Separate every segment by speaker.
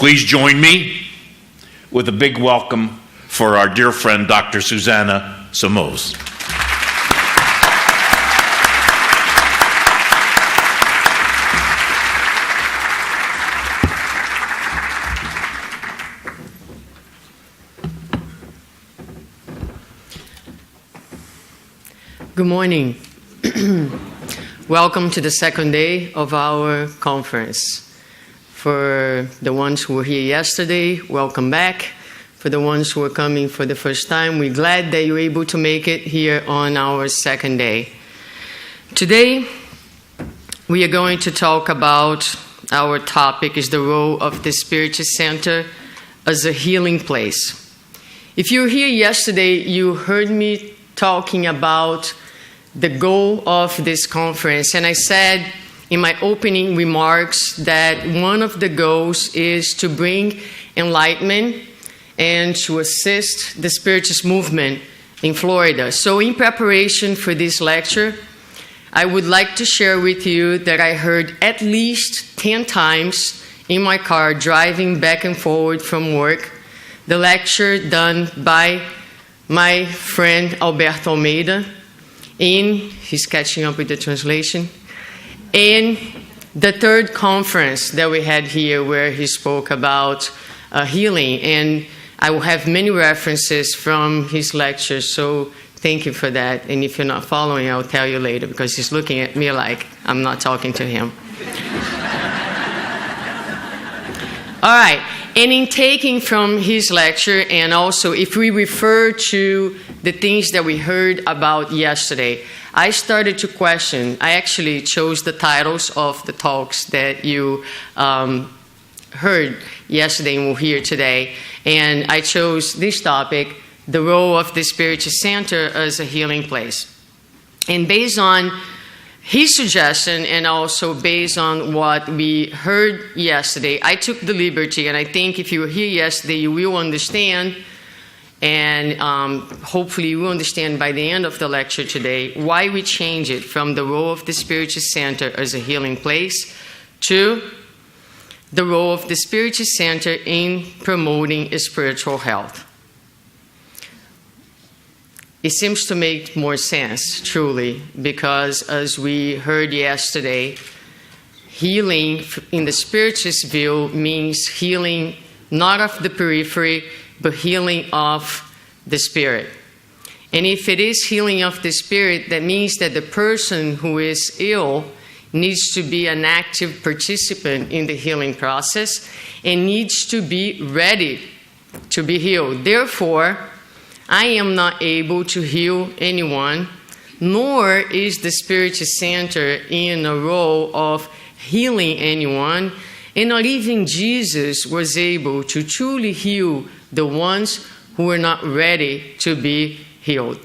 Speaker 1: Please join me with a big welcome for our dear friend, Dr. Suzana Simoes.
Speaker 2: Good morning. Welcome to the second day of our conference. For the ones who were here yesterday, welcome back. For the ones who are coming for the first time, we're glad that you're able to make it here on our second day. Today, we are going to talk about, our topic is the role of the Spiritist Center as a healing place. If you were here yesterday, you heard me talking about the goal of this conference, and I said in my opening remarks that one of the goals is to bring enlightenment and to assist the Spiritist movement in Florida. So in preparation for this lecture, I would like to share with you that I heard at least 10 times in my car driving back and forward from work the lecture done by my friend Alberto Almeida he's catching up with the translation, in the third conference that we had here where he spoke about healing. And I will have many references from his lectures, so thank you for that. And if you're not following, I'll tell you later because he's looking at me like I'm not talking to him. All right. And in taking from his lecture, and also if we refer to the things that we heard about yesterday, I started to question. I actually chose the titles of the talks that you heard yesterday and will hear today. And I chose this topic, the role of the Spiritist Center as a healing place. And based on his suggestion and also based on what we heard yesterday, I took the liberty, and I think if you were here yesterday, you will understand, and hopefully you will understand by the end of the lecture today, why we change it from the role of the Spiritist Center as a healing place to the role of the Spiritist Center in promoting spiritual health. It seems to make more sense, truly, because as we heard yesterday, healing in the Spiritist view means healing not of the periphery, but healing of the spirit. And if it is healing of the spirit, that means that the person who is ill needs to be an active participant in the healing process and needs to be ready to be healed. Therefore, I am not able to heal anyone, nor is the Spiritist Center in a role of healing anyone, and not even Jesus was able to truly heal the ones who were not ready to be healed.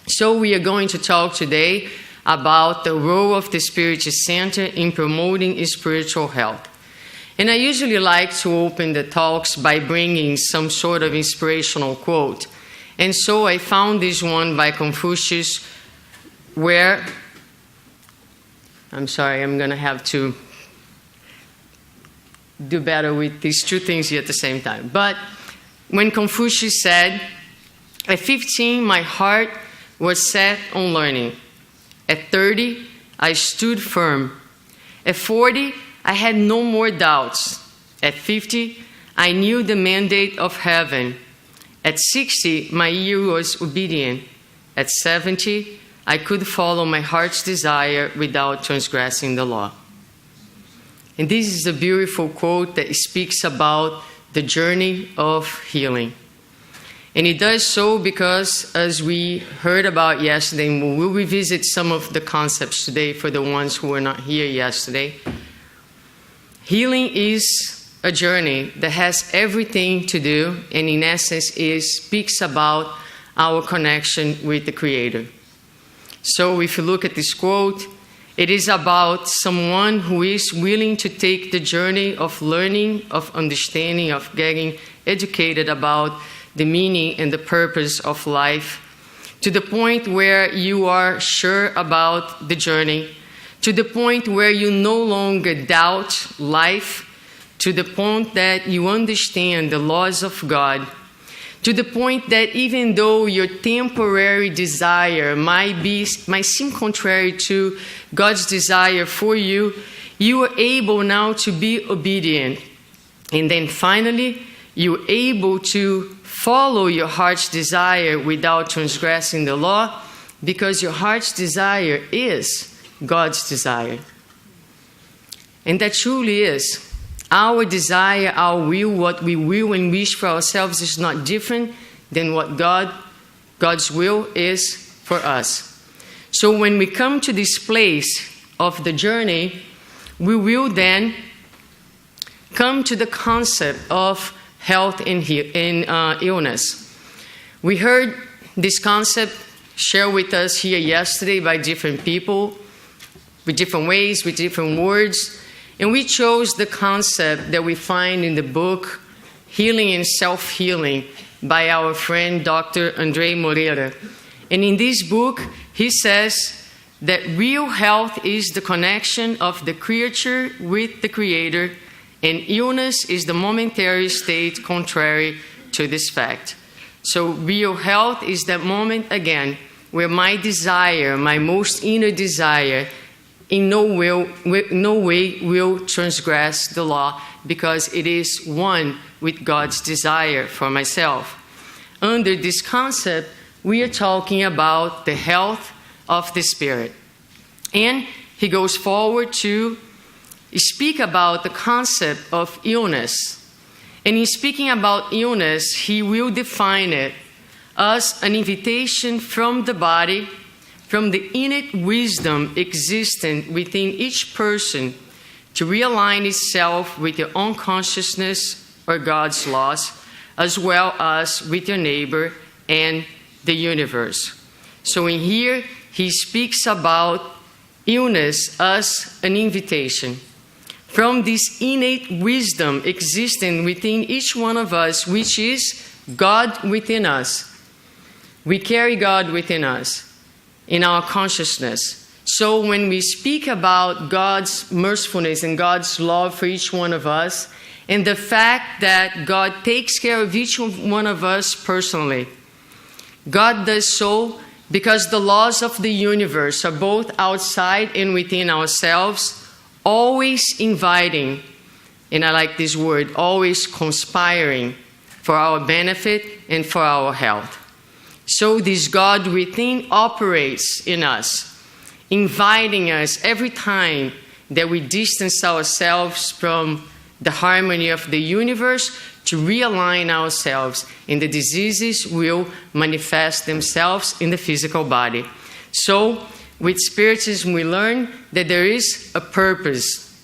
Speaker 2: So we are going to talk today about the role of the Spiritist Center in promoting spiritual health. And I usually like to open the talks by bringing some sort of inspirational quote. And so I found this one by Confucius where, I'm sorry, I'm going to have to do better with these two things here at the same time. But when Confucius said, at 15, my heart was set on learning. At 30, I stood firm. At 40, I had no more doubts. At 50, I knew the mandate of heaven. At 60, my ear was obedient. At 70, I could follow my heart's desire without transgressing the law. And this is a beautiful quote that speaks about the journey of healing. And it does so because, as we heard about yesterday, and we'll revisit some of the concepts today for the ones who were not here yesterday, healing is a journey that has everything to do, and in essence, speaks about our connection with the Creator. So if you look at this quote, it is about someone who is willing to take the journey of learning, of understanding, of getting educated about the meaning and the purpose of life, to the point where you are sure about the journey, to the point where you no longer doubt life, to the point that you understand the laws of God, to the point that even though your temporary desire might seem contrary to God's desire for you, you are able now to be obedient. And then finally, you're able to follow your heart's desire without transgressing the law, because your heart's desire is God's desire. And that truly is. Our desire, our will, what we will and wish for ourselves is not different than what God's will is for us. So when we come to this place of the journey, we will then come to the concept of health and illness. We heard this concept shared with us here yesterday by different people, with different ways, with different words. And we chose the concept that we find in the book, Healing and Self-Healing, by our friend Dr. André Moreira. And in this book, he says that real health is the connection of the creature with the Creator, and illness is the momentary state contrary to this fact. So real health is that moment, again, where my desire, my most inner desire, in no way will transgress the law, because it is one with God's desire for myself. Under this concept, we are talking about the health of the spirit. And he goes forward to speak about the concept of illness. And in speaking about illness, he will define it as an invitation from the body, from the innate wisdom existent within each person, to realign itself with your own consciousness or God's laws, as well as with your neighbor and the universe. So in here, he speaks about illness as an invitation from this innate wisdom existing within each one of us, which is God within us. We carry God within us, in our consciousness. So when we speak about God's mercifulness and God's love for each one of us, and the fact that God takes care of each one of us personally, God does so because the laws of the universe are both outside and within ourselves, always inviting, and I like this word, always conspiring for our benefit and for our health. So this God within operates in us, inviting us every time that we distance ourselves from the harmony of the universe to realign ourselves, and the diseases will manifest themselves in the physical body. So with Spiritism, we learn that there is a purpose.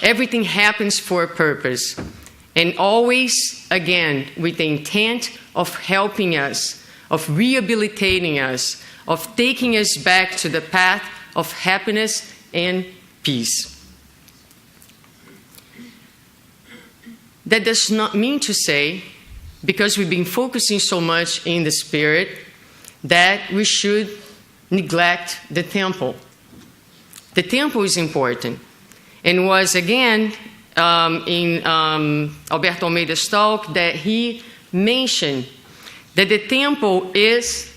Speaker 2: Everything happens for a purpose, and always, again, with the intent of helping us, of rehabilitating us, of taking us back to the path of happiness and peace. That does not mean to say, because we've been focusing so much in the spirit, that we should neglect the temple. The temple is important, and was again in Alberto Almeida's talk that he mentioned that the temple is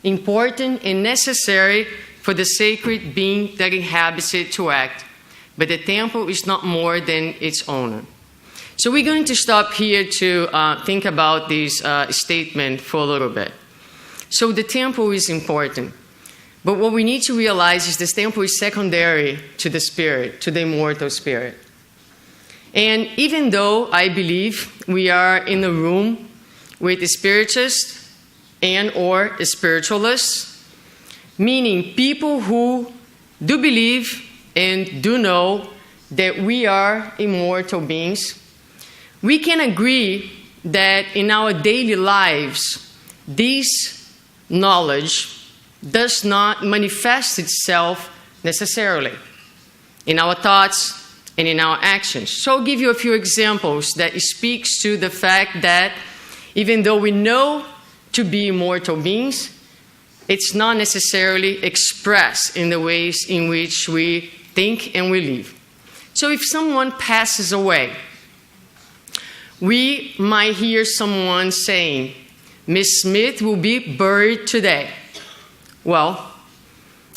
Speaker 2: important and necessary for the sacred being that inhabits it to act. But the temple is not more than its owner. So we're going to stop here to think about this statement for a little bit. So the temple is important. But what we need to realize is this temple is secondary to the spirit, to the immortal spirit. And even though I believe we are in a room with spiritists and or spiritualists, meaning people who do believe and do know that we are immortal beings, we can agree that in our daily lives, this knowledge does not manifest itself necessarily in our thoughts and in our actions. So I'll give you a few examples that speaks to the fact that even though we know to be immortal beings, it's not necessarily expressed in the ways in which we think and we live. So if someone passes away, we might hear someone saying, Miss Smith will be buried today. Well,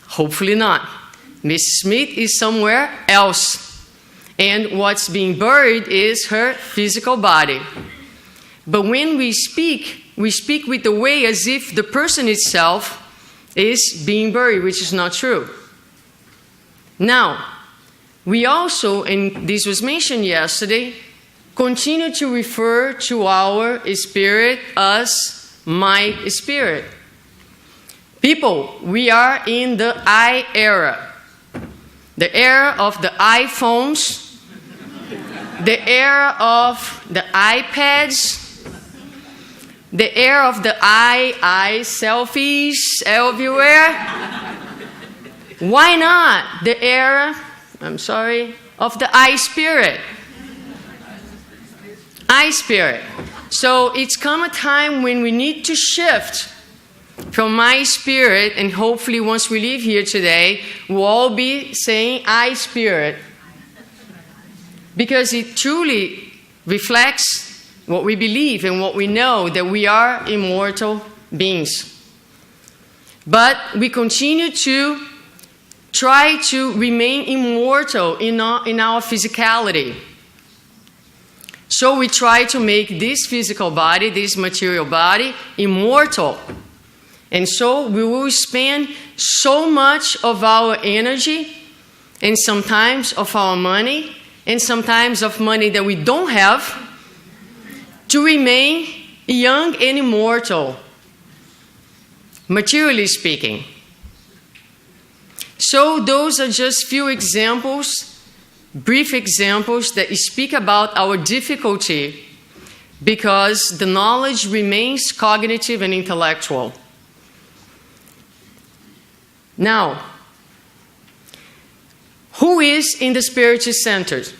Speaker 2: hopefully not. Miss Smith is somewhere else. And what's being buried is her physical body. But when we speak with the way as if the person itself is being buried, which is not true. Now, we also, and this was mentioned yesterday, continue to refer to our spirit as my spirit. People, we are in the I era. The era of the iPhones, the era of the iPads, the era of the I selfies everywhere. Why not the era, of the I spirit? I spirit. So it's come a time when we need to shift from my spirit, and hopefully once we leave here today, we'll all be saying I spirit. Because it truly reflects what we believe and what we know, that we are immortal beings. But we continue to try to remain immortal in our physicality. So we try to make this physical body, this material body, immortal. And so we will spend so much of our energy, and sometimes of our money, and sometimes of money that we don't have, to remain young and immortal, materially speaking. So those are just few examples, brief examples that speak about our difficulty, because the knowledge remains cognitive and intellectual. Now, who is in the Spiritist centers?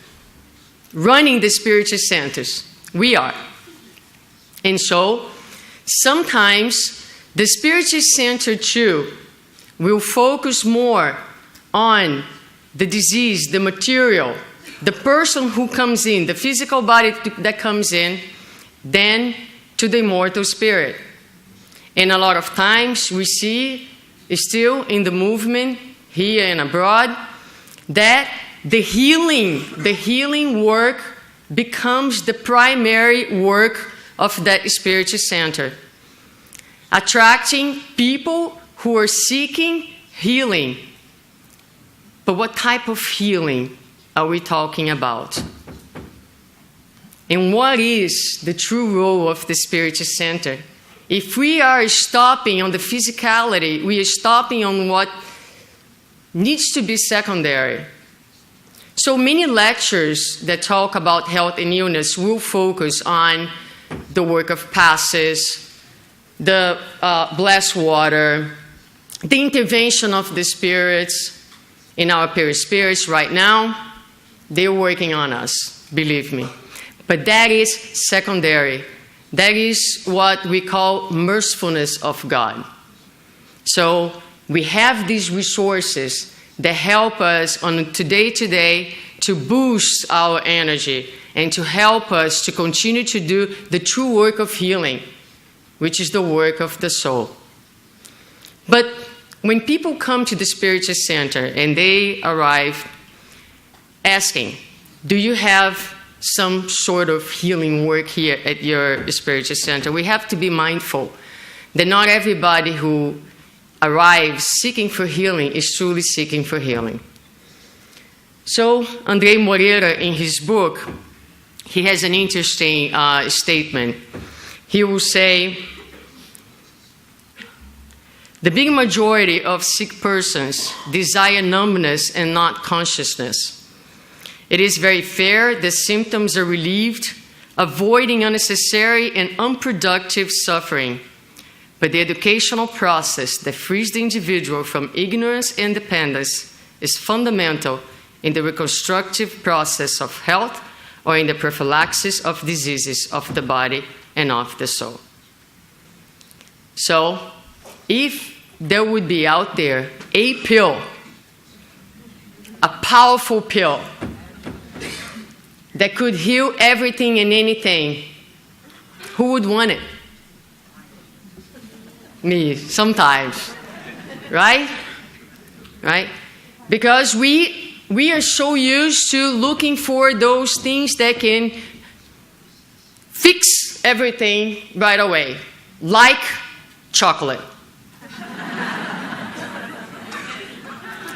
Speaker 2: Running the Spiritist centers? We are. And so, sometimes the Spiritist center too will focus more on the disease, the material, the person who comes in, the physical body that comes in, than to the immortal spirit. And a lot of times we see, still in the movement here and abroad, that the healing work becomes the primary work of that Spiritist center. Attracting people who are seeking healing. But what type of healing are we talking about? And what is the true role of the Spiritist center? If we are stopping on the physicality, we are stopping on what needs to be secondary. So many lectures that talk about health and illness will focus on the work of passes, the blessed water, the intervention of the spirits in our perispirits right now. They're working on us, believe me. But that is secondary. That is what we call mercifulness of God. So we have these resources that help us on today to boost our energy and to help us to continue to do the true work of healing, which is the work of the soul. But when people come to the Spiritist Center and they arrive asking, do you have some sort of healing work here at your Spiritist Center? We have to be mindful that not everybody who arrives seeking for healing is truly seeking for healing. So André Moreira, in his book, he has an interesting statement. He will say, the big majority of sick persons desire numbness and not consciousness. It is very fair that symptoms are relieved, avoiding unnecessary and unproductive suffering. But the educational process that frees the individual from ignorance and dependence is fundamental in the reconstructive process of health or in the prophylaxis of diseases of the body and of the soul. So, if there would be out there a pill, a powerful pill, that could heal everything and anything, who would want it? Me, sometimes. Right? Right? Because we are so used to looking for those things that can fix everything right away, like chocolate.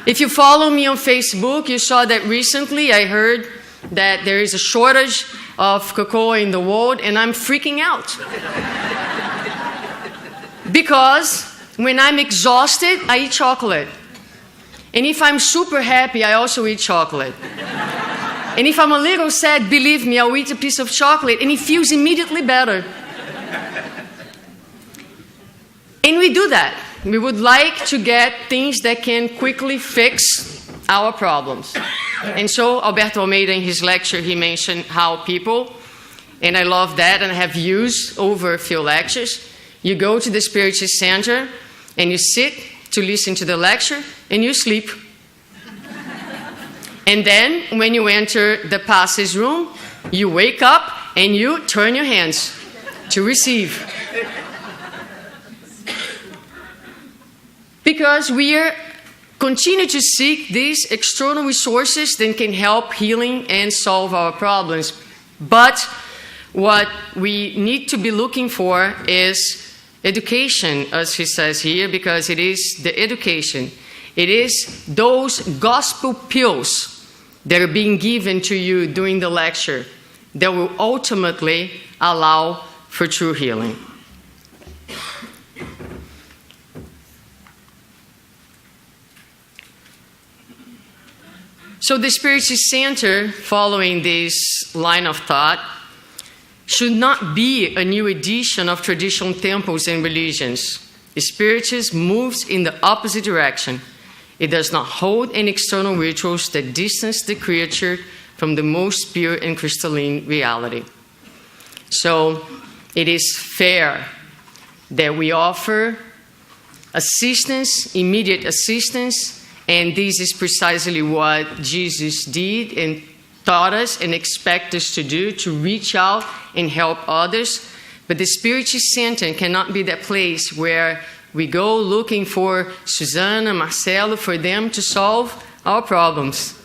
Speaker 2: If you follow me on Facebook, you saw that recently I heard that there is a shortage of cocoa in the world, and I'm freaking out. Because when I'm exhausted, I eat chocolate. And if I'm super happy, I also eat chocolate. And if I'm a little sad, believe me, I'll eat a piece of chocolate, and it feels immediately better. And we do that. We would like to get things that can quickly fix our problems. And so Alberto Almeida, in his lecture, he mentioned how people, and I love that, and I have used over a few lectures, you go to the Spiritist Center, and you sit to listen to the lecture, and you sleep. And then, when you enter the passage room, you wake up, and you turn your hands to receive. Because we continue to seek these external resources that can help healing and solve our problems. But what we need to be looking for is education, as he says here, because it is the education. It is those gospel pills that are being given to you during the lecture that will ultimately allow for true healing. So the Spiritist Center, following this line of thought, should not be a new edition of traditional temples and religions. The Spiritist moves in the opposite direction. It does not hold any external rituals that distance the creature from the most pure and crystalline reality. So it is fair that we offer assistance, immediate assistance, and this is precisely what Jesus did and taught us and expects us to do, to reach out and help others. But the Spiritist Center cannot be that place where we go looking for Suzana, Marcelo, for them to solve our problems.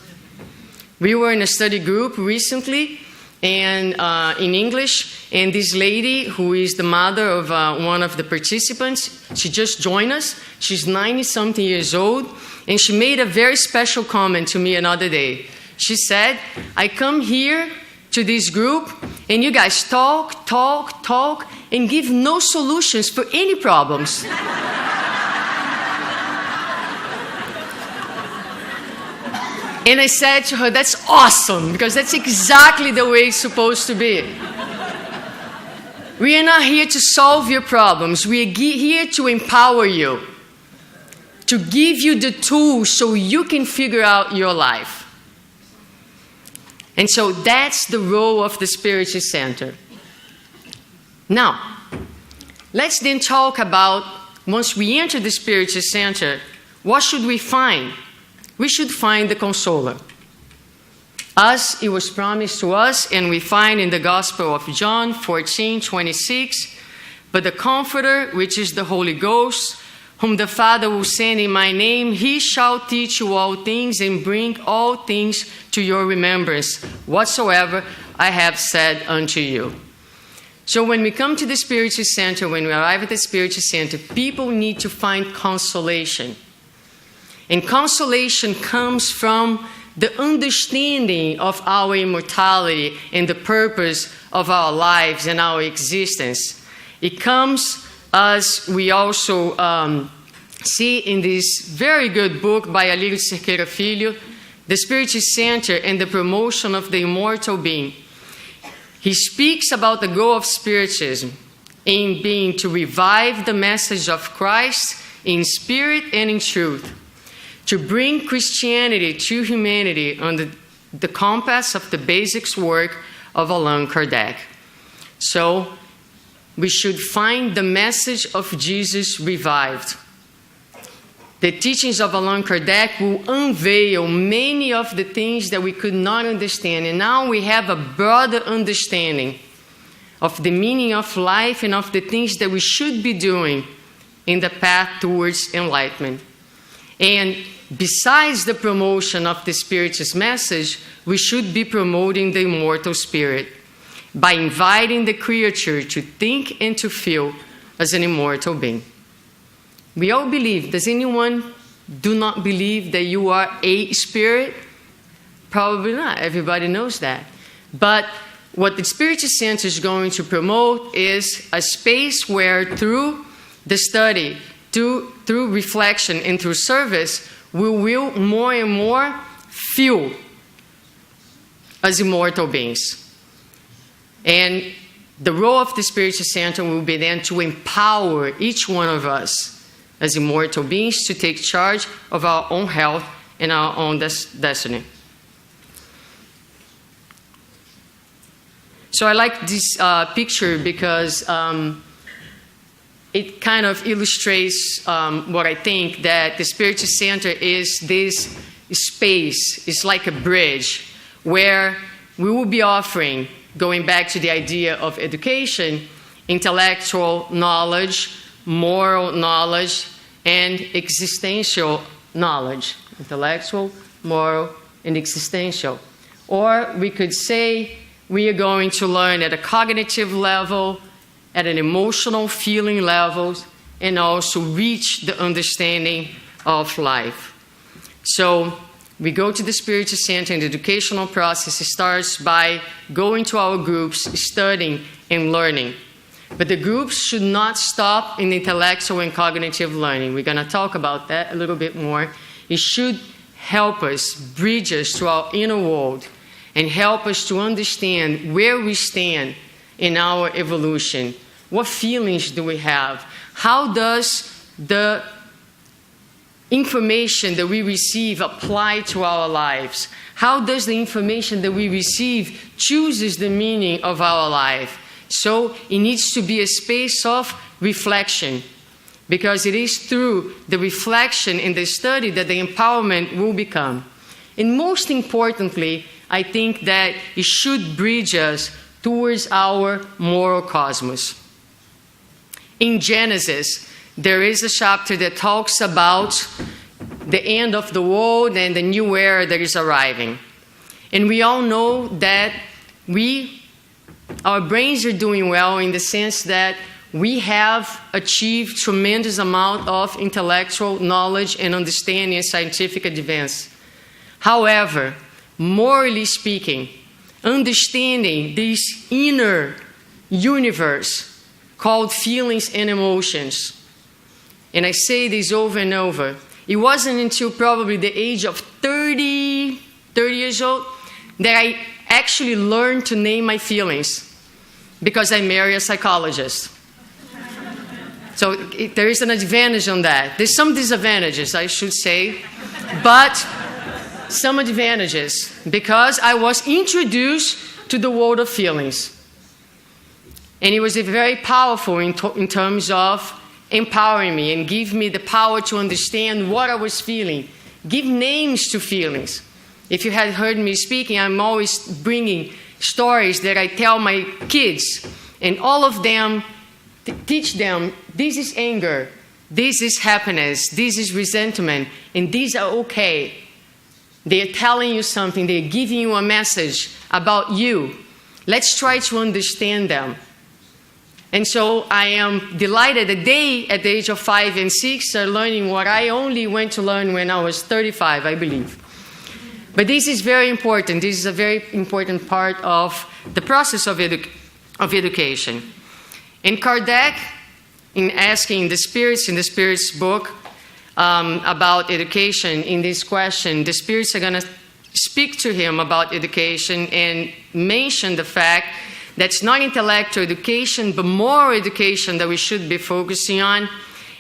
Speaker 2: We were in a study group recently and in English, and this lady, who is the mother of one of the participants, she just joined us. She's 90-something years old, and she made a very special comment to me another day. She said, I come here to this group, and you guys talk, and give no solutions for any problems. And I said to her, that's awesome, because that's exactly the way it's supposed to be. We are not here to solve your problems. We are here to empower you, to give you the tools so you can figure out your life. And so that's the role of the Spiritist Center. Now, let's then talk about, once we enter the Spiritist Center, what should we find? We should find the Consoler. As it was promised to us, and we find in the Gospel of John 14:26, but the Comforter, which is the Holy Ghost, whom the Father will send in my name, he shall teach you all things and bring all things to your remembrance, whatsoever I have said unto you. So when we come to the Spiritist Center, when we arrive at the Spiritist Center, people need to find consolation. And consolation comes from the understanding of our immortality and the purpose of our lives and our existence. It comes, as we also see in this very good book by Alírio Cerqueira Filho, The Spiritist Center and the Promotion of the Immortal Being. He speaks about the goal of Spiritism in being to revive the message of Christ in spirit and in truth, to bring Christianity to humanity under the compass of the basics work of Allan Kardec. So we should find the message of Jesus revived. the teachings of Allan Kardec will unveil many of the things that we could not understand. And now we have a broader understanding of the meaning of life and of the things that we should be doing in the path towards enlightenment. And besides the promotion of the Spiritist message, we should be promoting the immortal spirit by inviting the creature to think and to feel as an immortal being. We all believe. Does anyone do not believe that you are a spirit? Probably not. Everybody knows that. But what the Spiritist Center is going to promote is a space where through the study, through reflection, and through service, we will more and more feel as immortal beings. And the role of the Spiritist Center will be then to empower each one of us as immortal beings to take charge of our own health and our own destiny. So I like this picture because it kind of illustrates what I think, that the Spiritist Center is this space, it's like a bridge where we will be offering, going back to the idea of education, intellectual knowledge, moral knowledge, and existential knowledge. Intellectual, moral, and existential. Or we could say we are going to learn at a cognitive level, at an emotional feeling level, and also reach the understanding of life. So we go to the Spiritist Center, and the educational process starts by going to our groups, studying and learning. But the groups should not stop in intellectual and cognitive learning. We're going to talk about that a little bit more. It should help us, bridge us to our inner world, and help us to understand where we stand in our evolution. What feelings do we have? How does the information that we receive apply to our lives? How does the information that we receive chooses the meaning of our life? So it needs to be a space of reflection, because it is through the reflection and the study that the empowerment will become. And most importantly, I think that it should bridge us towards our moral cosmos. In Genesis, there is a chapter that talks about the end of the world and the new era that is arriving. And we all know that our brains are doing well in the sense that we have achieved tremendous amount of intellectual knowledge and understanding and scientific advance. However, morally speaking, understanding this inner universe called feelings and emotions, and I say this over and over, it wasn't until probably the age of 30 years old that I actually learned to name my feelings, because I married a psychologist. So there is an advantage on that. There's some disadvantages, I should say, but some advantages, because I was introduced to the world of feelings. And it was very powerful in terms of empowering me and give me the power to understand what I was feeling, give names to feelings. If you had heard me speaking, I'm always bringing stories that I tell my kids, and all of them teach them, this is anger, this is happiness, this is resentment, and these are okay. They're telling you something, they're giving you a message about you. Let's try to understand them. And so I am delighted that they, at the age of 5 and 6, are learning what I only went to learn when I was 35, I believe. But this is very important. This is a very important part of the process of education. And Kardec, in asking the spirits in the Spirits book about education, in this question, the spirits are going to speak to him about education and mention the fact that it's not intellectual education, but moral education that we should be focusing on.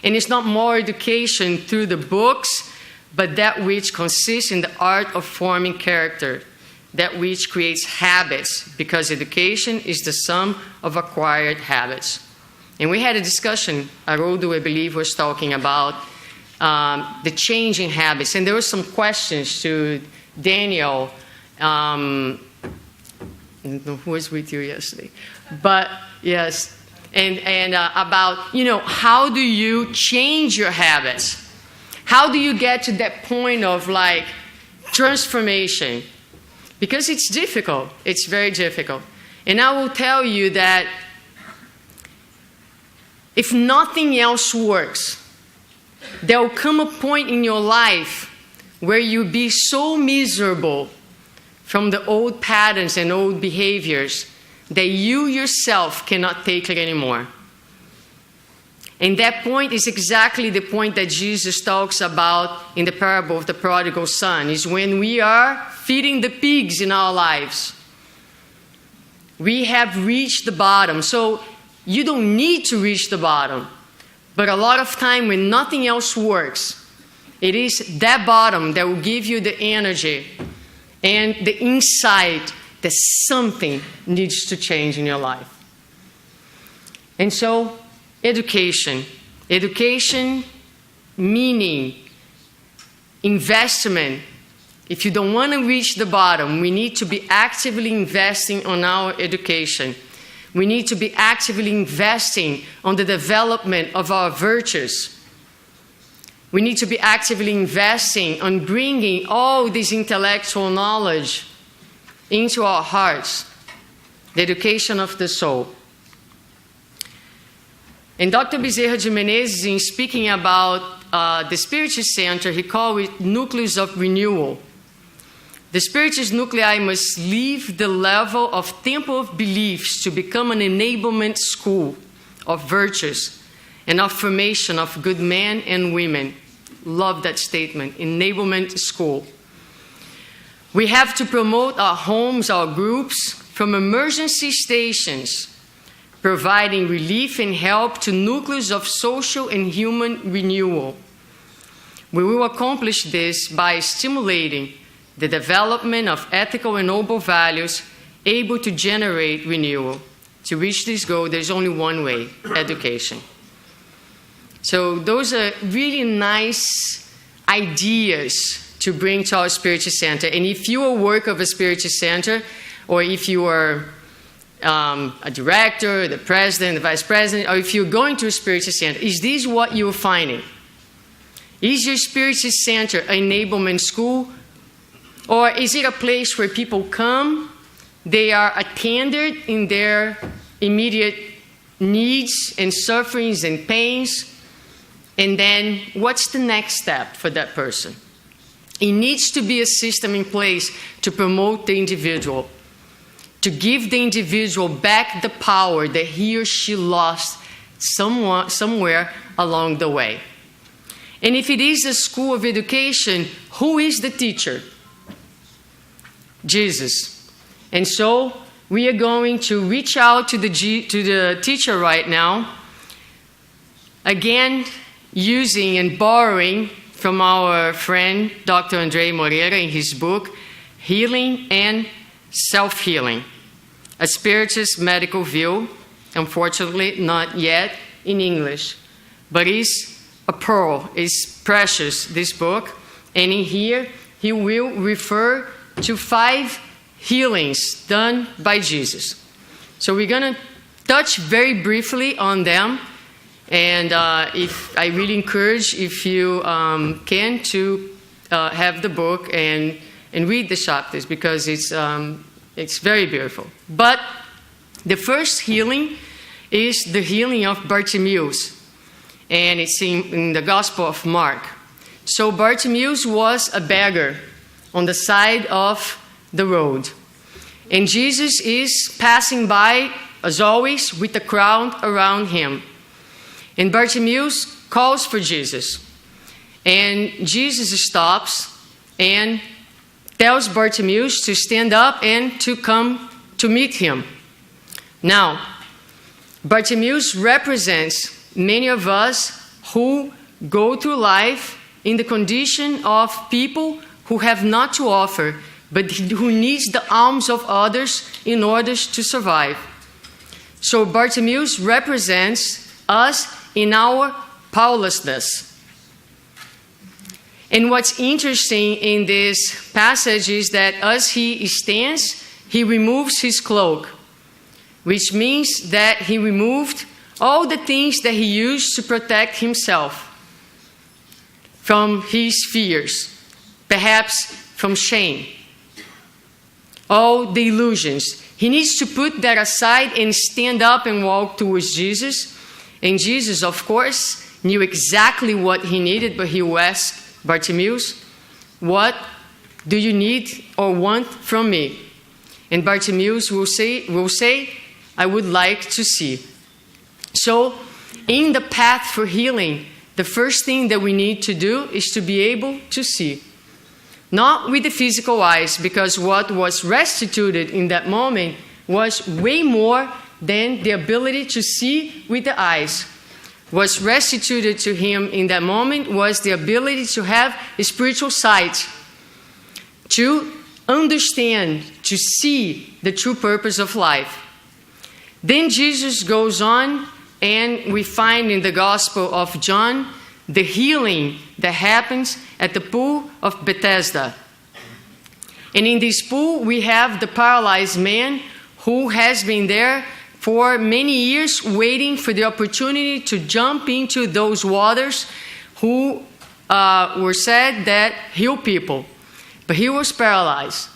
Speaker 2: And it's not moral education through the books, but that which consists in the art of forming character, that which creates habits, because education is the sum of acquired habits. And we had a discussion, Haroldo, I believe, was talking about the changing habits. And there were some questions to Daniel, who was with you yesterday, but yes, and about, how do you change your habits? How do you get to that point of like transformation? Because it's difficult. It's very difficult. And I will tell you that if nothing else works, there will come a point in your life where you'll be so miserable from the old patterns and old behaviors that you yourself cannot take it anymore. And that point is exactly the point that Jesus talks about in the parable of the prodigal son, is when we are feeding the pigs in our lives. We have reached the bottom. So you don't need to reach the bottom. But a lot of time when nothing else works, it is that bottom that will give you the energy and the insight that something needs to change in your life. And so, education. Education meaning investment. If you don't want to reach the bottom, we need to be actively investing on our education. We need to be actively investing on the development of our virtues. We need to be actively investing on bringing all this intellectual knowledge into our hearts, the education of the soul. And Dr. Bezerra de Menezes, in speaking about the Spiritist Center, he called it nucleus of renewal. The Spiritist nuclei must leave the level of temple of beliefs to become an enablement school of virtues and of formation of good men and women. Love that statement, enablement school. We have to promote our homes, our groups, from emergency stations, providing relief and help to nucleus of social and human renewal. We will accomplish this by stimulating the development of ethical and noble values able to generate renewal. To reach this goal, there's only one way: education. So those are really nice ideas to bring to our Spiritist Center. And if you are a work of a Spiritist Center, or if you are a director, the president, the vice president, or if you're going to a Spiritist Center, is this what you're finding? Is your Spiritist Center an enablement school? Or is it a place where people come, they are attended in their immediate needs and sufferings and pains, and then what's the next step for that person? It needs to be a system in place to promote the individual, to give the individual back the power that he or she lost somewhere along the way. And if it is a school of education, who is the teacher? Jesus. And so we are going to reach out to the teacher right now, again using and borrowing from our friend Dr. Andre Moreira in his book, Healing and Self-Healing, a Spiritist medical view. Unfortunately, not yet in English, but it's a pearl. It's precious, this book. And in here, he will refer to 5 healings done by Jesus. So we're going to touch very briefly on them. And if I really encourage, if you can, to have the book and read the chapters, because it's very beautiful. But the first healing is the healing of Bartimaeus, and it's in the Gospel of Mark. So Bartimaeus was a beggar on the side of the road, and Jesus is passing by, as always, with a crowd around him. And Bartimaeus calls for Jesus. And Jesus stops and tells Bartimaeus to stand up and to come to meet him. Now, Bartimaeus represents many of us who go through life in the condition of people who have not to offer, but who needs the alms of others in order to survive. So Bartimaeus represents us in our powerlessness. And what's interesting in this passage is that as he stands, he removes his cloak, which means that he removed all the things that he used to protect himself from his fears, perhaps from shame, all the illusions. He needs to put that aside and stand up and walk towards Jesus. And Jesus, of course, knew exactly what he needed, but he will ask Bartimaeus, "What do you need or want from me?" And Bartimaeus will say, "I would like to see." So, in the path for healing, the first thing that we need to do is to be able to see. Not with the physical eyes, because what was restituted in that moment was way more than the ability to see with the eyes. What's restituted to him in that moment was the ability to have a spiritual sight, to understand, to see the true purpose of life. Then Jesus goes on, and we find in the Gospel of John the healing that happens at the pool of Bethesda. And in this pool, we have the paralyzed man who has been there for many years waiting for the opportunity to jump into those waters who were said that heal people. But he was paralyzed.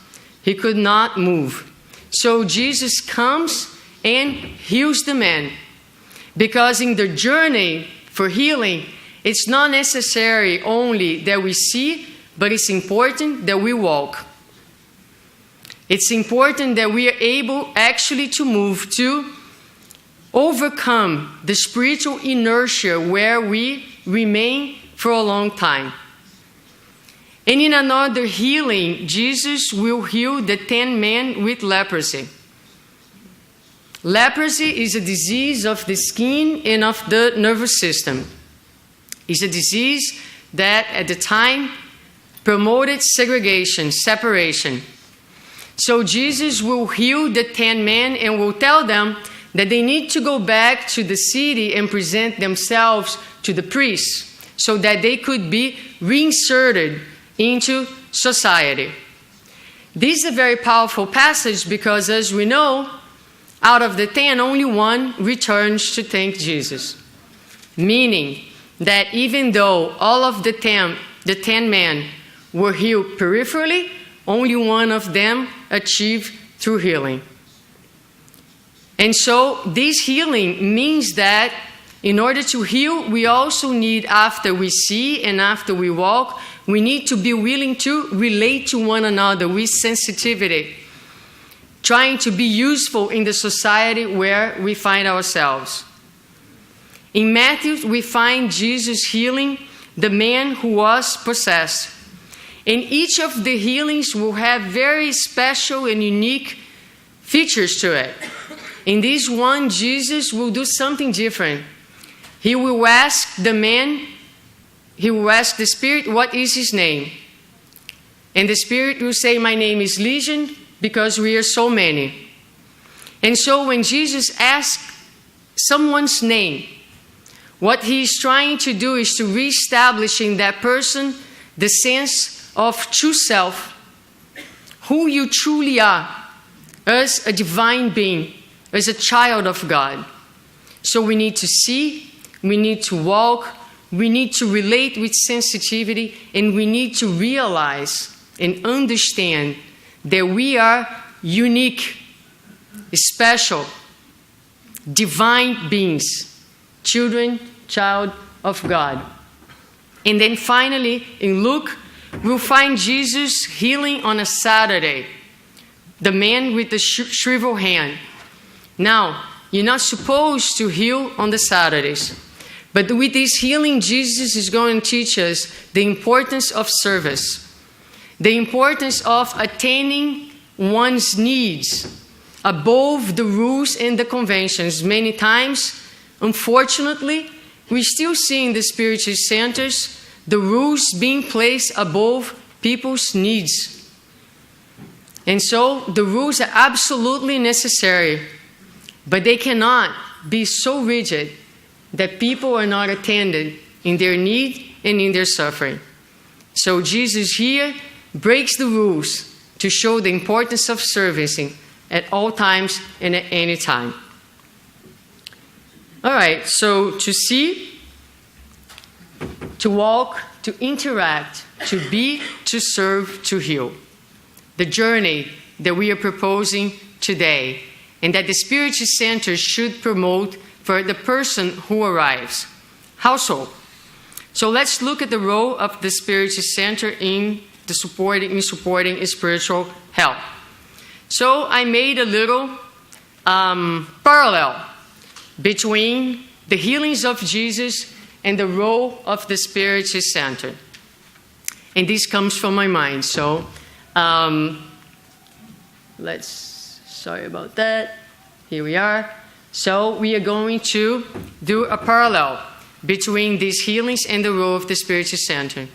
Speaker 2: He could not move. So Jesus comes and heals the man. Because in the journey for healing, it's not necessary only that we see, but it's important that we walk. It's important that we are able actually to move, to overcome the spiritual inertia where we remain for a long time. And in another healing, Jesus will heal the 10 men with leprosy. Leprosy is a disease of the skin and of the nervous system. It's a disease that at the time promoted segregation, separation. So Jesus will heal the 10 men and will tell them that they need to go back to the city and present themselves to the priests so that they could be reinserted into society. This is a very powerful passage because, as we know, out of the 10, only one returns to thank Jesus. Meaning that even though all of the 10 men were healed peripherally, only one of them achieved true healing. And so this healing means that in order to heal, we also need, after we see and after we walk, we need to be willing to relate to one another with sensitivity, trying to be useful in the society where we find ourselves. In Matthew, we find Jesus healing the man who was possessed. And each of the healings will have very special and unique features to it. In this one, Jesus will do something different. He will ask the man, he will ask the spirit, what is his name? And the spirit will say, my name is Legion, because we are so many. And so when Jesus asks someone's name, what he is trying to do is to reestablish in that person the sense of true self, who you truly are as a divine being, as a child of God. So we need to see, we need to walk, we need to relate with sensitivity, and we need to realize and understand that we are unique, special, divine beings, child of God. And then finally, in Luke, we'll find Jesus healing on a Saturday, the man with the shriveled hand. Now, you're not supposed to heal on the Saturdays. But with this healing, Jesus is going to teach us the importance of service, the importance of attaining one's needs above the rules and the conventions. Many times, unfortunately, we still see in the Spiritist centers the rules being placed above people's needs. And so the rules are absolutely necessary, but they cannot be so rigid that people are not attended in their need and in their suffering. So Jesus here breaks the rules to show the importance of servicing at all times and at any time. All right, so to see, to walk, to interact, to be, to serve, to heal. The journey that we are proposing today and that the Spiritist Center should promote for the person who arrives. How so? So let's look at the role of the Spiritist Center in supporting spiritual health. So I made a little parallel between the healings of Jesus and the role of the Spiritist Center. And this comes from my mind. So sorry about that. Here we are. So we are going to do a parallel between these healings and the role of the Spiritist Center.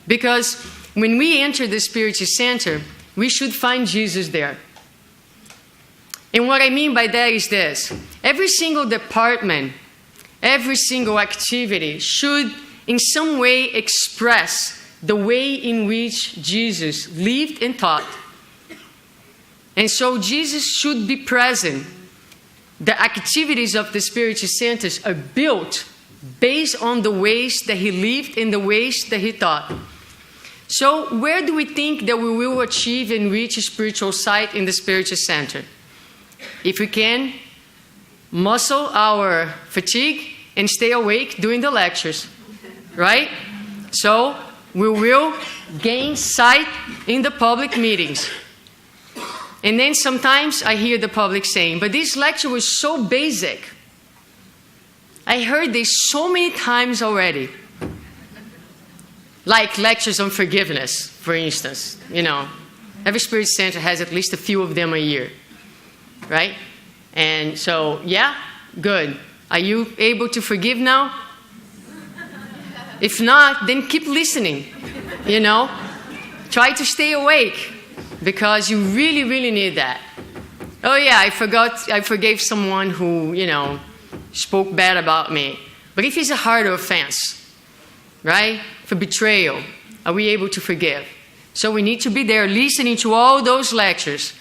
Speaker 2: Because when we enter the Spiritist Center, we should find Jesus there. And what I mean by that is this. Every single department, every single activity should in some way express the way in which Jesus lived and taught. And so Jesus should be present. The activities of the Spiritist Centers are built based on the ways that he lived and the ways that he taught. So where do we think that we will achieve and reach a spiritual sight in the Spiritist Center? If we can muscle our fatigue and stay awake during the lectures, right? So we will gain sight in the public meetings. And then sometimes I hear the public saying, but this lecture was so basic. I heard this so many times already. Like lectures on forgiveness, for instance. You know, every Spirit Center has at least a few of them a year. Right? And so, yeah, good. Are you able to forgive now? If not, then keep listening. You know? Try to stay awake. Because you really, really need that. Oh yeah, I forgave someone who, you know, spoke bad about me. But if it's a harder offense, right? For betrayal, are we able to forgive? So we need to be there listening to all those lectures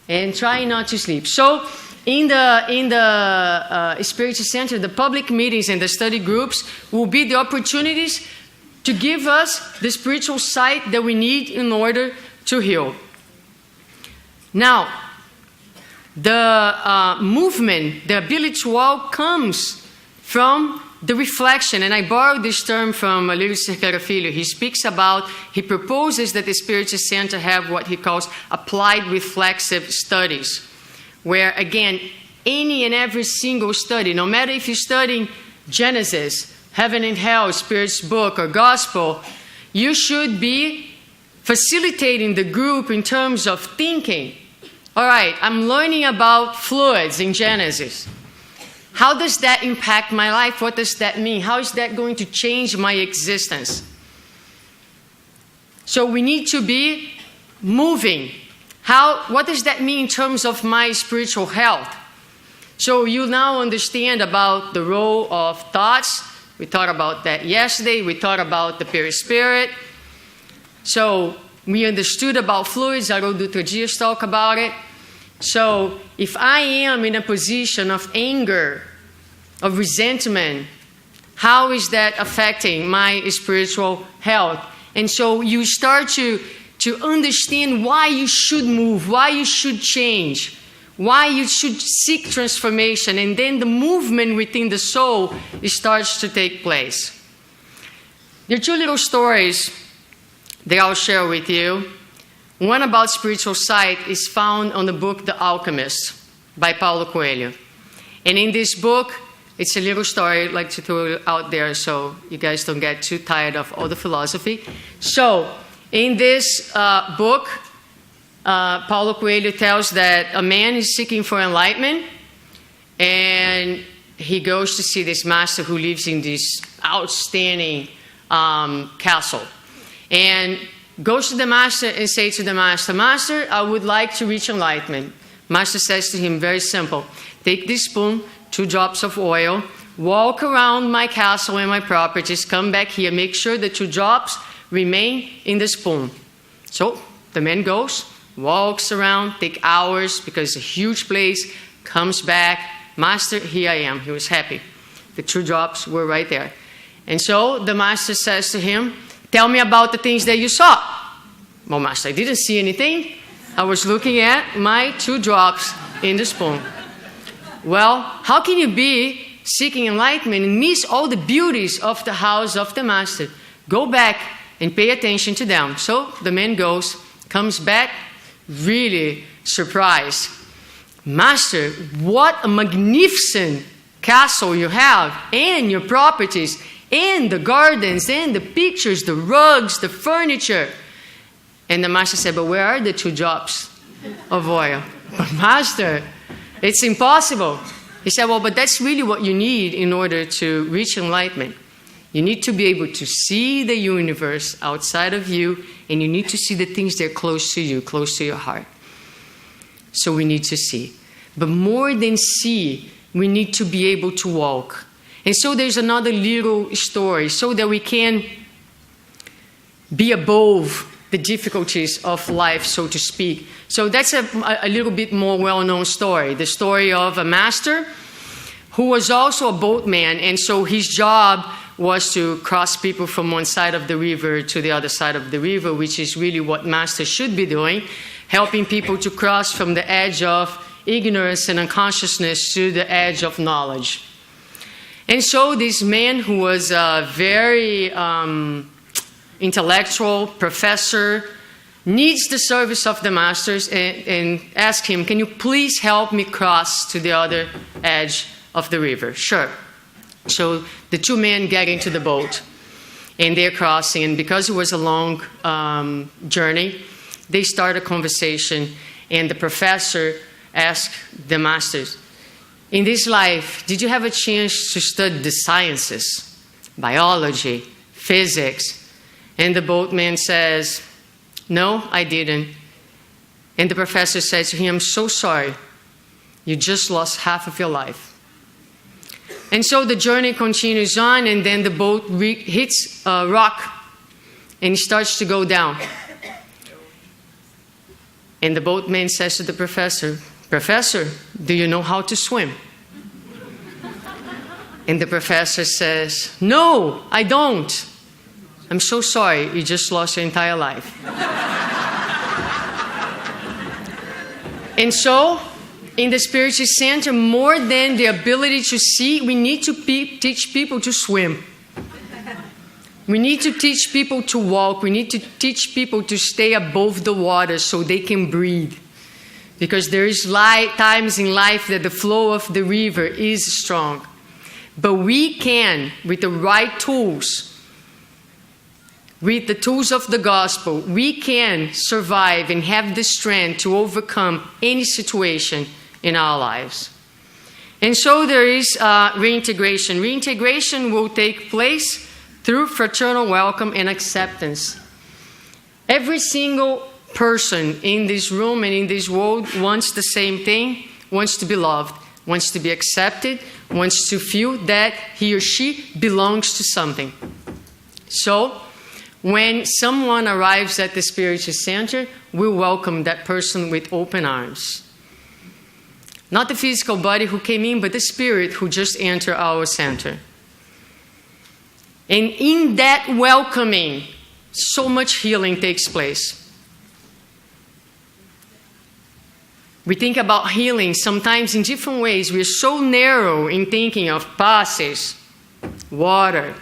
Speaker 2: and trying not to sleep. So in the Spiritist Center, the public meetings and the study groups will be the opportunities to give us the spiritual sight that we need in order to heal. Now, the movement, the ability to walk comes from the reflection. And I borrowed this term from Lírio Cerqueira Filho. He proposes that the Spiritist Center have what he calls applied reflexive studies. Where, again, any and every single study, no matter if you're studying Genesis, Heaven and Hell, Spirit's book, or Gospel, you should be facilitating the group in terms of thinking. All right, I'm learning about fluids in Genesis. How does that impact my life? What does that mean? How is that going to change my existence? So we need to be moving. What does that mean in terms of my spiritual health? So you now understand about the role of thoughts. We thought about that yesterday. We thought about the perispirit. So we understood about fluids. Haroldo Dias talked about it. So if I am in a position of anger, of resentment, how is that affecting my spiritual health? And so you start to understand why you should move, why you should change, why you should seek transformation. And then the movement within the soul starts to take place. There are two little stories that I'll share with you. One about spiritual sight is found on the book The Alchemist by Paulo Coelho. And in this book, it's a little story I'd like to throw it out there so you guys don't get too tired of all the philosophy. So, in this book, Paulo Coelho tells that a man is seeking for enlightenment and he goes to see this master who lives in this outstanding castle. And goes to the master and says to the master, Master, I would like to reach enlightenment. Master says to him, very simple, take this spoon, 2 drops of oil, walk around my castle and my properties, come back here, make sure the 2 drops remain in the spoon. So the man goes, walks around, take hours because it's a huge place, comes back, Master, here I am. He was happy. The 2 drops were right there. And so the master says to him, tell me about the things that you saw. Well, Master, I didn't see anything. I was looking at my 2 drops in the spoon. Well, how can you be seeking enlightenment and miss all the beauties of the house of the master? Go back and pay attention to them. So the man goes, comes back, really surprised. Master, what a magnificent castle you have, and your properties, and the gardens, and the pictures, the rugs, the furniture. And the master said, but where are the 2 drops of oil? But Master, it's impossible. He said, well, but that's really what you need in order to reach enlightenment. You need to be able to see the universe outside of you, and you need to see the things that are close to you, close to your heart. So we need to see. But more than see, we need to be able to walk. And so there's another little story so that we can be above the difficulties of life, so to speak. So that's a little bit more well-known story. The story of a master who was also a boatman, and so his job was to cross people from one side of the river to the other side of the river, which is really what masters should be doing, helping people to cross from the edge of ignorance and unconsciousness to the edge of knowledge. And so this man, who was a very intellectual professor, needs the service of the masters and asks him, can you please help me cross to the other edge of the river? Sure. So the 2 men get into the boat, and they're crossing, and because it was a long journey, they start a conversation, and the professor asked the masters, in this life, did you have a chance to study the sciences, biology, physics? And the boatman says, no, I didn't. And the professor says to him, I'm so sorry, you just lost half of your life. And so the journey continues on, and then the boat hits a rock, and it starts to go down. And the boatman says to the professor, Professor, do you know how to swim? And the professor says, no, I don't. I'm so sorry, you just lost your entire life. And so, in the Spiritist Center, more than the ability to see, we need to teach people to swim. We need to teach people to walk. We need to teach people to stay above the water so they can breathe. Because there is times in life that the flow of the river is strong. But we can, with the right tools, with the tools of the gospel, we can survive and have the strength to overcome any situation in our lives. And so there is reintegration. Reintegration will take place through fraternal welcome and acceptance. Every single person in this room and in this world wants the same thing, wants to be loved, wants to be accepted, wants to feel that he or she belongs to something. So, when someone arrives at the Spiritist Center, we welcome that person with open arms. Not the physical body who came in, but the spirit who just entered our center. And in that welcoming, so much healing takes place. We think about healing sometimes in different ways. We're so narrow in thinking of passes, water,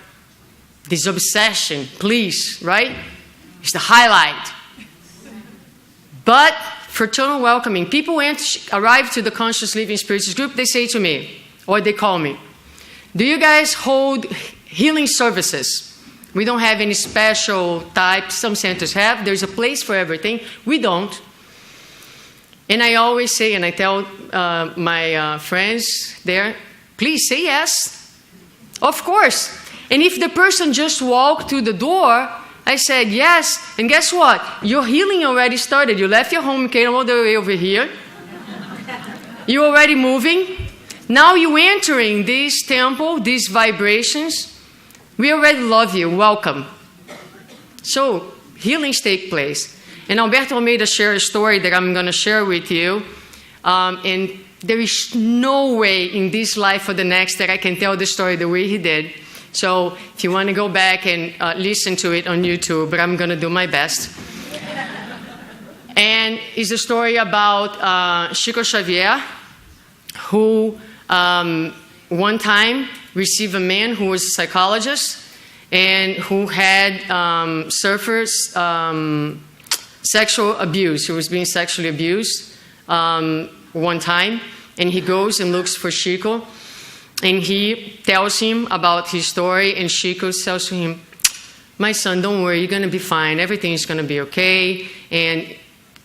Speaker 2: this obsession, please, right? It's the highlight. But fraternal welcoming, people arrive to the Conscious Living Spiritist group, they say to me, or they call me, do you guys hold healing services? We don't have any special type. Some centers have. There's a place for everything. We don't. And I always say, and I tell my friends there, please say yes. Of course. And if the person just walked through the door, I said yes. And guess what? Your healing already started. You left your home, came all the way over here. You're already moving. Now you're entering this temple, these vibrations. We already love you. Welcome. So healings take place. And Alberto Almeida shared a story that I'm going to share with you. And there is no way in this life or the next that I can tell the story the way he did. So if you want to go back and listen to it on YouTube, but I'm going to do my best. And it's a story about Chico Xavier, who one time received a man who was a psychologist and who had suffered sexual abuse. He was being sexually abused one time, and he goes and looks for Chico, and he tells him about his story, and Chico tells to him, "My son, don't worry, you're going to be fine. Everything is going to be okay," and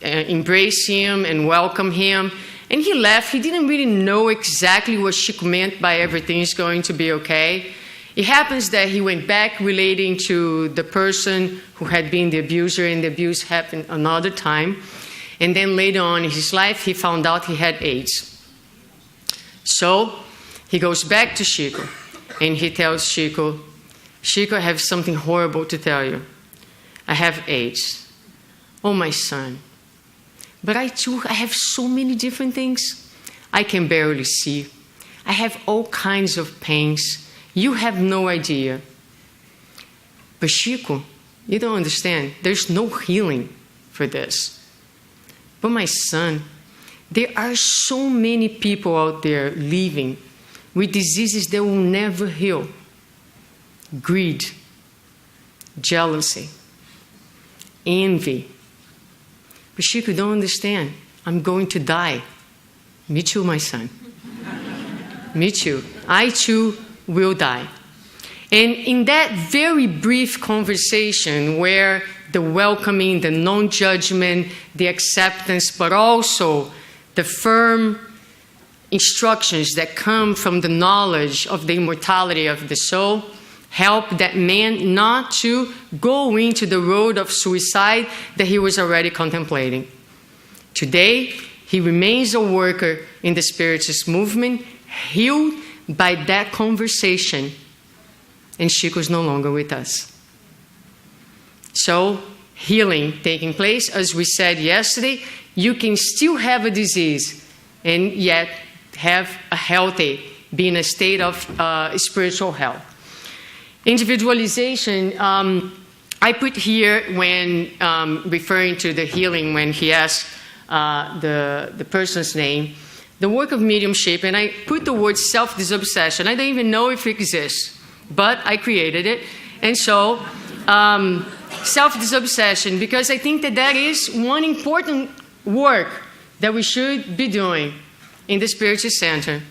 Speaker 2: embrace him and welcome him. And he left. He didn't really know exactly what Chico meant by everything is going to be okay. It happens that he went back relating to the person who had been the abuser, and the abuse happened another time. And then later on in his life, he found out he had AIDS. So he goes back to Chico, and he tells Chico, "Chico, I have something horrible to tell you. I have AIDS. Oh, my son. But I have so many different things. I can barely see. I have all kinds of pains. You have no idea. But Chico, you don't understand. There's no healing for this. But my son, there are so many people out there living with diseases that will never heal. Greed, jealousy, envy. But Chico, don't understand. I'm going to die. Me too, my son. Me too. I too will die." And in that very brief conversation where the welcoming, the non-judgment, the acceptance, but also the firm instructions that come from the knowledge of the immortality of the soul, help that man not to go into the road of suicide that he was already contemplating. Today, he remains a worker in the Spiritist movement, healed by that conversation, and Chico is no longer with us. So, healing taking place, as we said yesterday, you can still have a disease and yet have a healthy, be in a state of spiritual health. Individualization, I put here when referring to the healing, when he asked the person's name, the work of mediumship, and I put the word self-disobsession. I don't even know if it exists, but I created it. And so, self-disobsession, because I think that that is one important work that we should be doing in the Spiritist Center.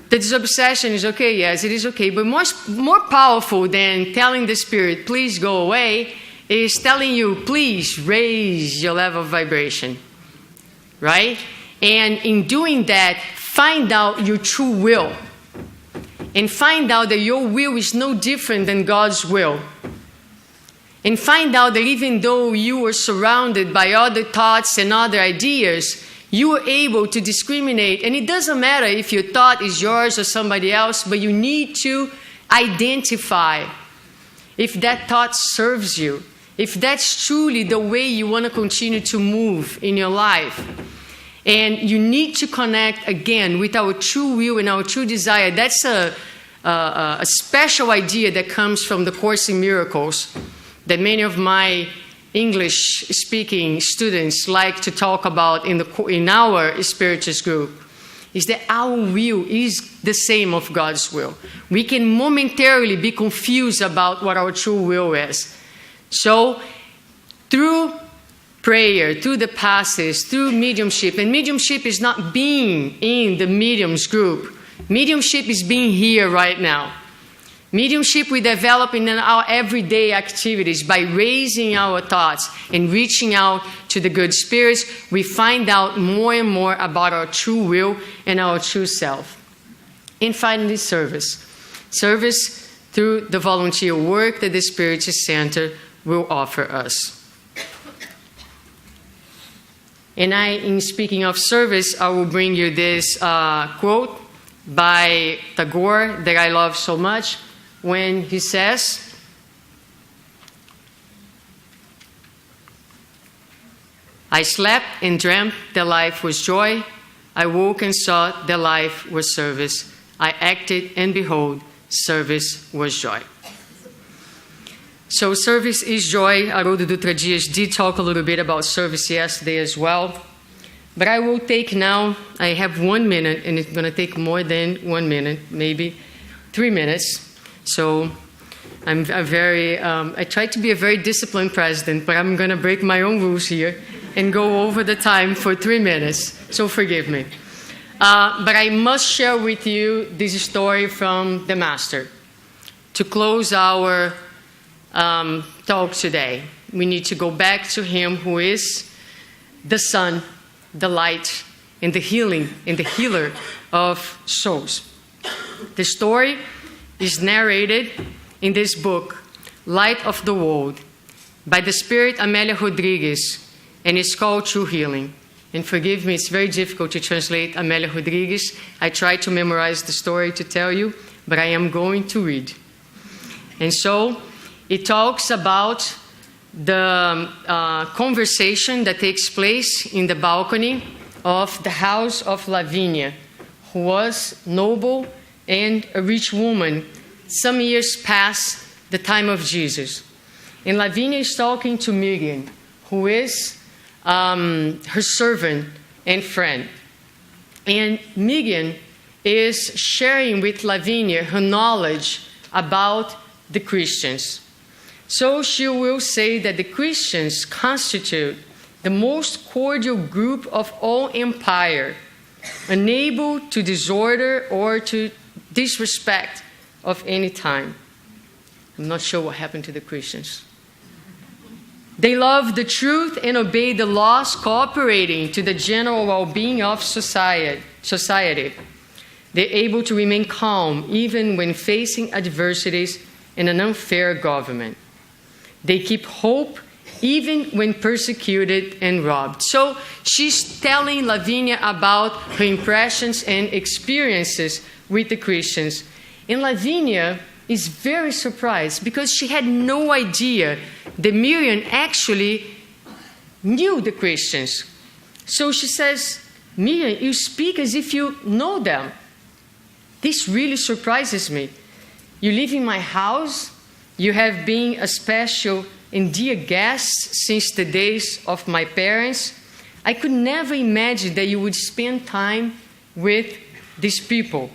Speaker 2: The disobsession is okay, yes, it is okay, but more powerful than telling the Spirit, "Please go away," is telling you, "Please raise your level of vibration," right? And in doing that, find out your true will. And find out that your will is no different than God's will. And find out that even though you are surrounded by other thoughts and other ideas, you are able to discriminate. And it doesn't matter if your thought is yours or somebody else, but you need to identify if that thought serves you, if that's truly the way you want to continue to move in your life. And you need to connect again with our true will and our true desire. That's a special idea that comes from the Course in Miracles that many of my English-speaking students like to talk about in our Spiritist group, is that our will is the same of God's will. We can momentarily be confused about what our true will is. So, through prayer, through the passes, through mediumship, and mediumship is not being in the mediums group. Mediumship is being here right now. Mediumship we develop in our everyday activities by raising our thoughts and reaching out to the good spirits. We find out more and more about our true will and our true self. And finally, service. Service through the volunteer work that the Spiritist Center will offer us. And in speaking of service, I will bring you this quote by Tagore that I love so much, when he says, I slept and dreamt that life was joy. I woke and saw that life was service. I acted and behold, service was joy. So service is joy. Haroldo Dutra Dias did talk a little bit about service yesterday as well. But I will take now, I have 1 minute, and it's going to take more than 1 minute, maybe 3 minutes. So I try to be a very disciplined president, but I'm going to break my own rules here and go over the time for 3 minutes. So forgive me. But I must share with you this story from the Master. To close our talk today, we need to go back to him who is the sun, the light, and the healing and the healer of souls. The story is narrated in this book, Light of the World, by the Spirit Amélia Rodrigues, and it's called True Healing. And forgive me, it's very difficult to translate Amélia Rodrigues. I tried to memorize the story to tell you, but I am going to read. And so it talks about the conversation that takes place in the balcony of the house of Lavínia, who was noble and a rich woman some years past the time of Jesus. And Lavínia is talking to Miriam, who is her servant and friend. And Miriam is sharing with Lavínia her knowledge about the Christians. So she will say that the Christians constitute the most cordial group of all empire, unable to disorder or to disrespect of any time. I'm not sure what happened to the Christians. They love the truth and obey the laws, cooperating to the general well-being of society. They're able to remain calm even when facing adversities and an unfair government. They keep hope even when persecuted and robbed. So she's telling Lavínia about her impressions and experiences with the Christians. And Lavínia is very surprised because she had no idea that Miriam actually knew the Christians. So she says, Miriam, you speak as if you know them. This really surprises me. You live in my house. You have been a special and dear guest since the days of my parents. I could never imagine that you would spend time with these people.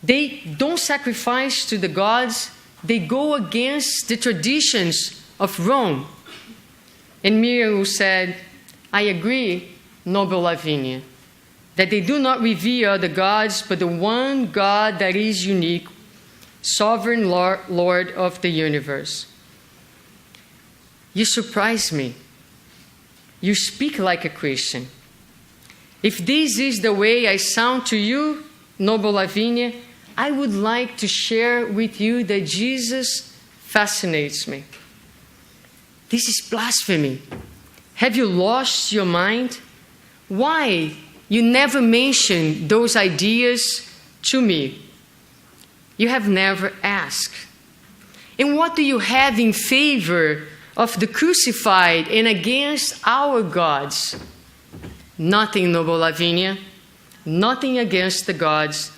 Speaker 2: They don't sacrifice to the gods. They go against the traditions of Rome. And Miriam said, I agree, noble Lavínia, that they do not revere the gods, but the one God that is unique, sovereign Lord of the universe. You surprise me. You speak like a Christian. If this is the way I sound to you, noble Lavínia, I would like to share with you that Jesus fascinates me. This is blasphemy. Have you lost your mind? Why you never mentioned those ideas to me? You have never asked. And what do you have in favor of the crucified and against our gods? Nothing, noble Lavínia. Nothing against the gods.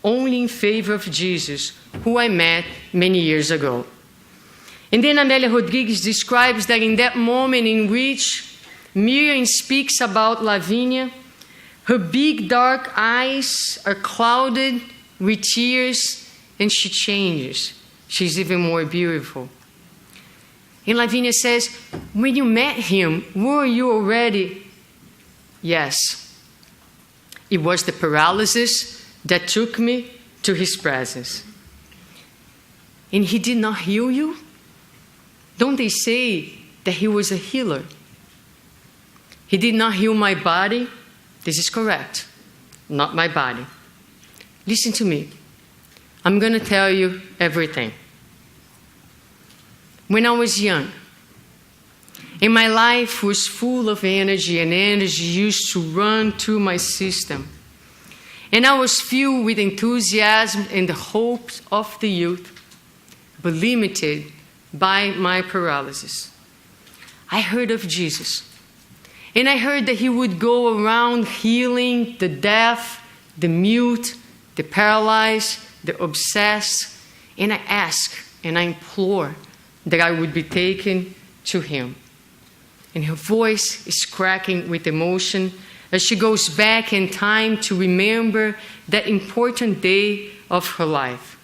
Speaker 2: Only in favor of Jesus, who I met many years ago. And then Amélia Rodrigues describes that in that moment in which Miriam speaks about Lavínia, her big dark eyes are clouded with tears and she changes. She's even more beautiful. And Lavínia says, when you met him, were you already? Yes. It was the paralysis that took me to his presence. And he did not heal you? Don't they say that he was a healer? He did not heal my body? This is correct. Not my body. Listen to me. I'm going to tell you everything. When I was young, and my life was full of energy, and energy used to run through my system, and I was filled with enthusiasm and the hopes of the youth, but limited by my paralysis. I heard of Jesus. And I heard that he would go around healing the deaf, the mute, the paralyzed, the obsessed. And I ask and I implore that I would be taken to him. And her voice is cracking with emotion as she goes back in time to remember that important day of her life.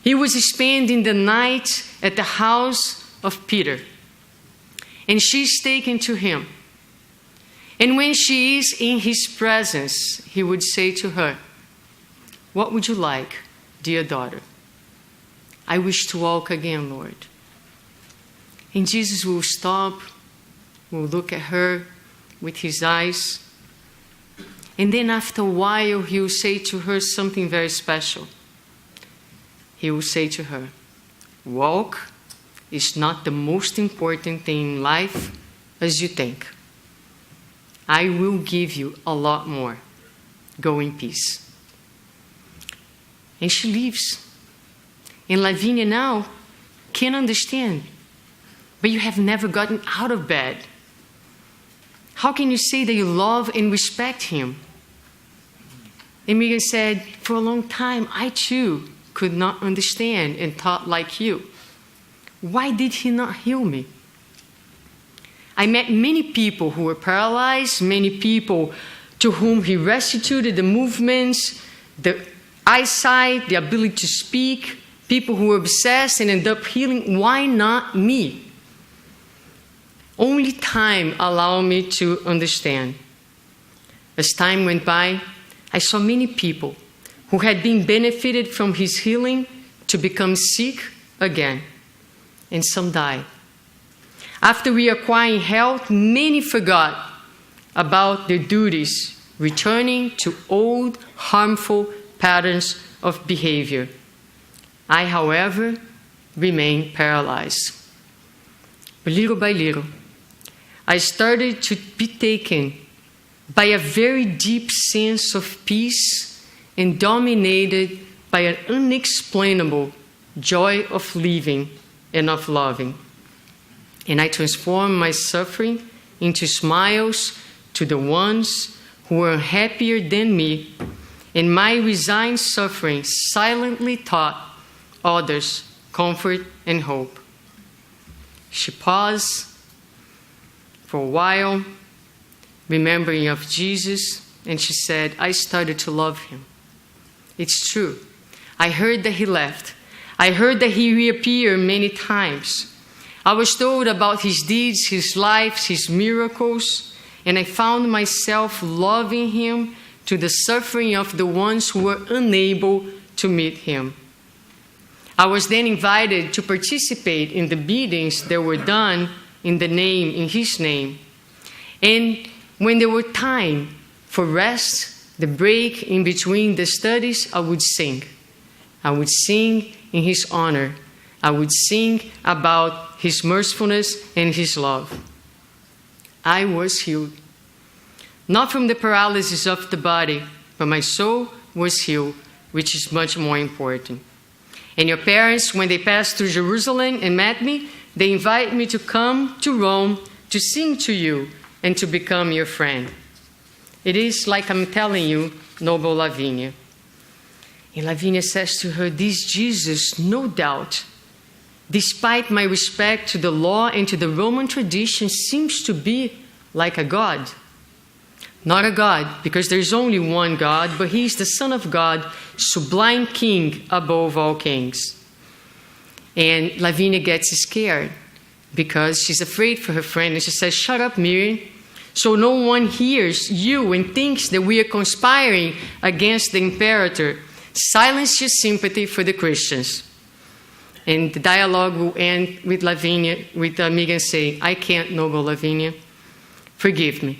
Speaker 2: He was spending the night at the house of Peter. And she's taken to him. And when she is in his presence, he would say to her, "What would you like, dear daughter?" "I wish to walk again, Lord." And Jesus will stop, will look at her with his eyes. And then after a while, he will say to her something very special. He will say to her, "Walk is not the most important thing in life as you think. I will give you a lot more. Go in peace." And she leaves. And Lavinia now can't understand. But you have never gotten out of bed. How can you say that you love and respect him? And Megan said, "For a long time, I too could not understand and thought like you. Why did he not heal me? I met many people who were paralyzed, many people to whom he restituted the movements, the eyesight, the ability to speak, people who were obsessed and ended up healing. Why not me? Only time allowed me to understand. As time went by, I saw many people who had been benefited from his healing to become sick again, and some died. After reacquiring health, many forgot about their duties, returning to old, harmful patterns of behavior. I, however, remained paralyzed. But little by little, I started to be taken by a very deep sense of peace and dominated by an unexplainable joy of living and of loving. And I transformed my suffering into smiles to the ones who were happier than me, and my resigned suffering silently taught others comfort and hope. She paused for a while, remembering of Jesus, and she said, "I started to love him. It's true. I heard that he left. I heard that he reappeared many times. I was told about his deeds, his life, his miracles, and I found myself loving him to the suffering of the ones who were unable to meet him. I was then invited to participate in the meetings that were done in his name. And when there were time for rest, the break in between the studies, I would sing. I would sing in his honor. I would sing about his mercifulness and his love. I was healed. Not from the paralysis of the body, but my soul was healed, which is much more important. And your parents, when they passed through Jerusalem and met me, they invited me to come to Rome to sing to you and to become your friend. It is like I'm telling you, noble Lavinia." And Lavinia says to her, "This Jesus, no doubt, despite my respect to the law and to the Roman tradition, seems to be like a God. Not a God, because there's only one God, but he is the Son of God, sublime King above all kings." And Lavinia gets scared because she's afraid for her friend, and she says, "Shut up, Miriam, so no one hears you and thinks that we are conspiring against the imperator. Silence your sympathy for the Christians." And the dialogue will end with Lavinia, with Megan saying, "I can't, noble Lavinia. Forgive me.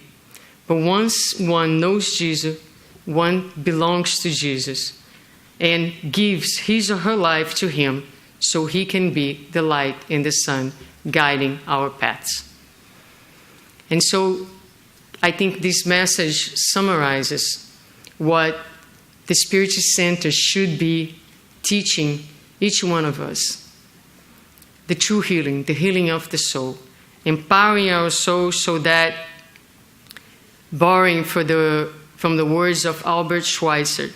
Speaker 2: But once one knows Jesus, one belongs to Jesus and gives his or her life to him so he can be the light and the sun guiding our paths." And so I think this message summarizes what the Spiritist Center should be teaching each one of us. The true healing, the healing of the soul, empowering our soul so that borrowing from the words of Albert Schweitzer.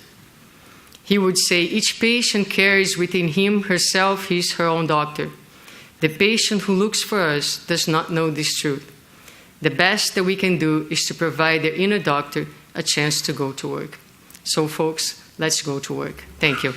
Speaker 2: He would say, each patient carries within him, herself, his, her own doctor. The patient who looks for us does not know this truth. The best that we can do is to provide their inner doctor a chance to go to work. So folks, let's go to work. Thank you.